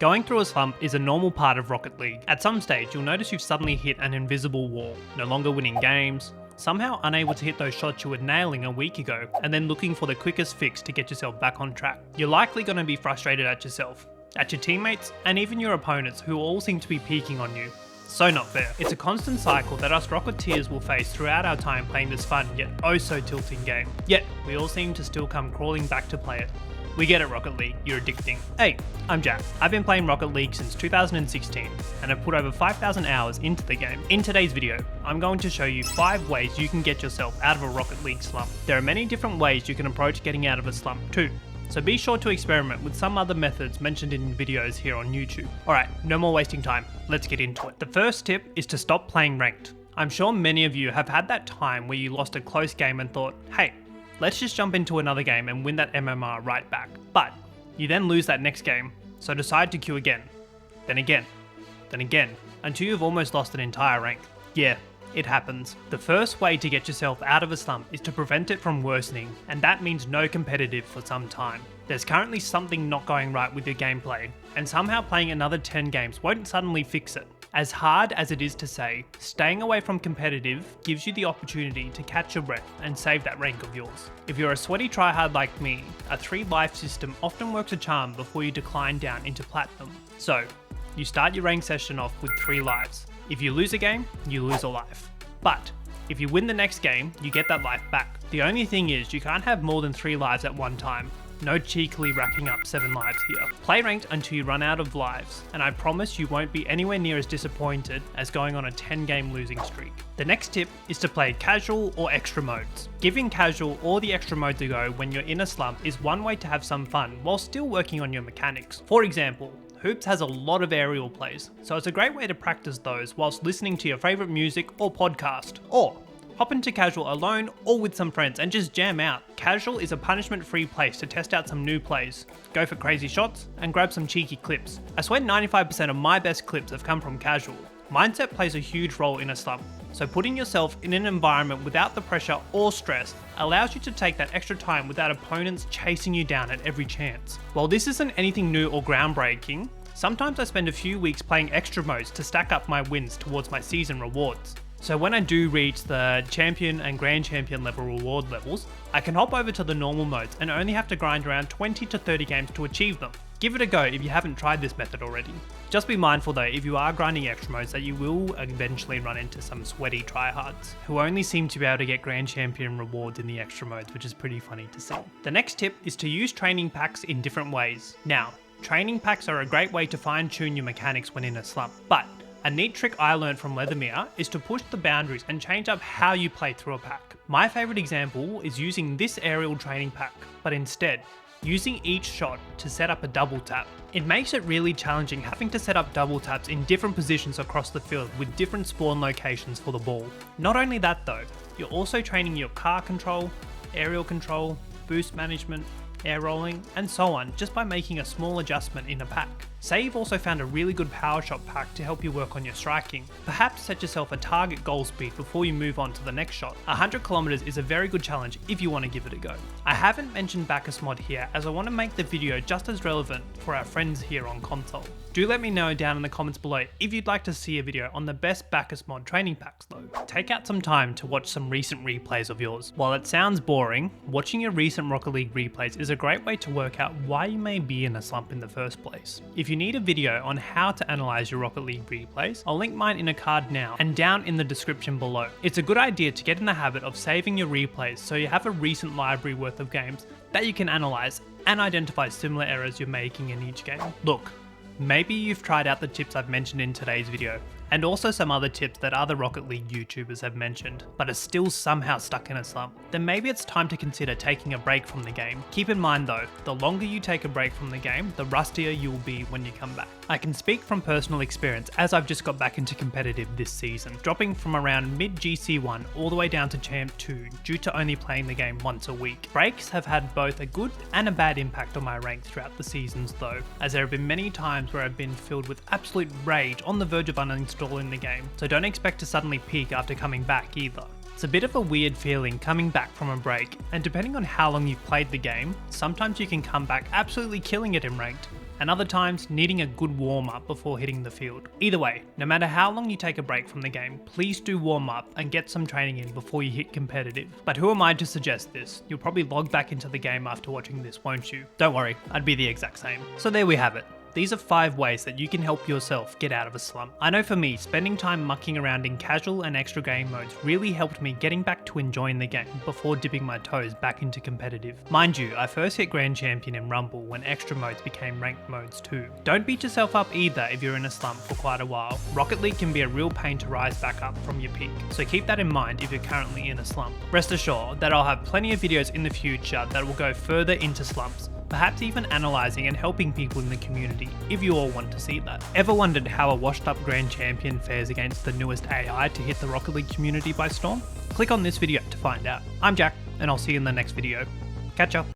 Going through a slump is a normal part of Rocket League. At some stage, you'll notice you've suddenly hit an invisible wall, no longer winning games, somehow unable to hit those shots you were nailing a week ago, and then looking for the quickest fix to get yourself back on track. You're likely going to be frustrated at yourself, at your teammates, and even your opponents who all seem to be peaking on you. So not fair. It's a constant cycle that us Rocketeers will face throughout our time playing this fun yet oh so tilting game. Yet, we all seem to still come crawling back to play it. We get it, Rocket League, you're addicting. Hey, I'm Jack. I've been playing Rocket League since 2016 and have put over 5,000 hours into the game. In today's video, I'm going to show you 5 ways you can get yourself out of a Rocket League slump. There are many different ways you can approach getting out of a slump too, so be sure to experiment with some other methods mentioned in videos here on YouTube. Alright, no more wasting time, let's get into it. The first tip is to stop playing ranked. I'm sure many of you have had that time where you lost a close game and thought, hey, let's just jump into another game and win that MMR right back. But you then lose that next game, so decide to queue again, then again, then again, until you've almost lost an entire rank. Yeah, it happens. The first way to get yourself out of a slump is to prevent it from worsening, and that means no competitive for some time. There's currently something not going right with your gameplay, and somehow playing another 10 games won't suddenly fix it. As hard as it is to say, staying away from competitive gives you the opportunity to catch your breath and save that rank of yours. If you're a sweaty tryhard like me, a 3-life system often works a charm before you decline down into platinum. So, you start your rank session off with 3 lives. If you lose a game, you lose a life. But, if you win the next game, you get that life back. The only thing is, you can't have more than 3 lives at one time. No cheekily racking up 7 lives here. Play ranked until you run out of lives, and I promise you won't be anywhere near as disappointed as going on a 10-game losing streak. The next tip is to play casual or extra modes. Giving casual or the extra modes a go when you're in a slump is one way to have some fun while still working on your mechanics. For example, Hoops has a lot of aerial plays, so it's a great way to practice those whilst listening to your favourite music or podcast. Or hop into casual alone or with some friends and just jam out. Casual is a punishment-free place to test out some new plays, go for crazy shots, and grab some cheeky clips. I swear 95% of my best clips have come from casual. Mindset plays a huge role in a slump, so putting yourself in an environment without the pressure or stress allows you to take that extra time without opponents chasing you down at every chance. While this isn't anything new or groundbreaking, sometimes I spend a few weeks playing extra modes to stack up my wins towards my season rewards. So when I do reach the champion and grand champion level reward levels, I can hop over to the normal modes and only have to grind around 20 to 30 games to achieve them. Give it a go if you haven't tried this method already. Just be mindful though, if you are grinding extra modes, that you will eventually run into some sweaty tryhards who only seem to be able to get grand champion rewards in the extra modes, which is pretty funny to see. The next tip is to use training packs in different ways. Now, training packs are a great way to fine tune your mechanics when in a slump, but a neat trick I learned from Leathermere is to push the boundaries and change up how you play through a pack. My favourite example is using this aerial training pack, but instead, using each shot to set up a double tap. It makes it really challenging having to set up double taps in different positions across the field with different spawn locations for the ball. Not only that though, you're also training your car control, aerial control, boost management, air rolling, and so on just by making a small adjustment in a pack. Say you've also found a really good power shot pack to help you work on your striking. Perhaps set yourself a target goal speed before you move on to the next shot. 100 kilometers is a very good challenge if you want to give it a go. I haven't mentioned Bacchus mod here as I want to make the video just as relevant for our friends here on console. Do let me know down in the comments below if you'd like to see a video on the best Bacchus mod training packs though. Take out some time to watch some recent replays of yours. While it sounds boring, watching your recent Rocket League replays is a great way to work out why you may be in a slump in the first place. If you need a video on how to analyze your Rocket League replays, I'll link mine in a card now and down in the description below. It's a good idea to get in the habit of saving your replays so you have a recent library worth of games that you can analyze and identify similar errors you're making in each game. Look, maybe you've tried out the tips I've mentioned in today's video, and also some other tips that other Rocket League YouTubers have mentioned, but are still somehow stuck in a slump. Then maybe it's time to consider taking a break from the game. Keep in mind though, the longer you take a break from the game, the rustier you will be when you come back. I can speak from personal experience as I've just got back into competitive this season, dropping from around mid GC1 all the way down to Champ 2 due to only playing the game once a week. Breaks have had both a good and a bad impact on my rank throughout the seasons though, as there have been many times where I've been filled with absolute rage on the verge of uninstalling the game, so don't expect to suddenly peak after coming back either. It's a bit of a weird feeling coming back from a break, and depending on how long you've played the game, sometimes you can come back absolutely killing it in ranked, and other times needing a good warm up before hitting the field. Either way, no matter how long you take a break from the game, please do warm up and get some training in before you hit competitive. But who am I to suggest this? You'll probably log back into the game after watching this, won't you? Don't worry, I'd be the exact same. So there we have it. These are 5 ways that you can help yourself get out of a slump. I know for me, spending time mucking around in casual and extra game modes really helped me getting back to enjoying the game before dipping my toes back into competitive. Mind you, I first hit Grand Champion in Rumble when extra modes became ranked modes too. Don't beat yourself up either if you're in a slump for quite a while. Rocket League can be a real pain to rise back up from your peak, so keep that in mind if you're currently in a slump. Rest assured that I'll have plenty of videos in the future that will go further into slumps, perhaps even analysing and helping people in the community, if you all want to see that. Ever wondered how a washed up Grand Champion fares against the newest AI to hit the Rocket League community by storm? Click on this video to find out. I'm Jack, and I'll see you in the next video. Catch ya!